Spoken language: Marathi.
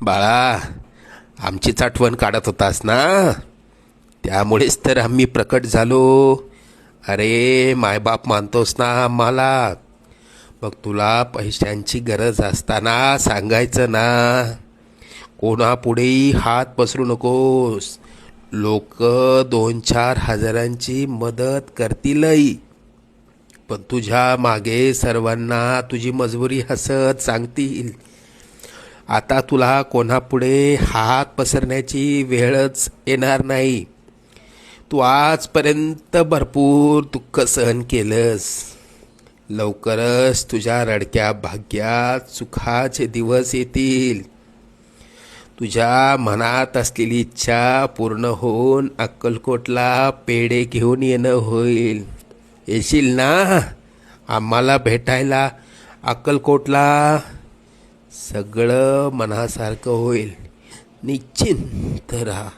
बाळा, आमचीच आठवण काढत होतास ना, त्यामुळेच तर आम्ही प्रकट झालो. अरे मायबाप मानतोस ना आम्हाला, मग तुला पैशांची गरज असताना सांगायचं ना. कोणापुढेही हात पसरू नकोस. लोक 2-4 हजारांची मदत करतीलही, पण तुझ्या मागे सर्वांना तुझी मजबुरी हसत सांगतील. आता तुला कोणापुढे हात पसरण्याची वेळच येणार नाही. तू आजपर्यंत भरपूर दुःख सहन केलंस. लवकरच तुझ्या रडक्या भाग्यात सुखाचे दिवस येतील. तुझ्या मनात असलेली इच्छा पूर्ण होऊन अक्कलकोटला पेढे घेऊन येणं होईल. येशील ना आम्हाला भेटायला अक्कलकोटला? सगळं मनासारखं होईल. निश्चिंत राहा.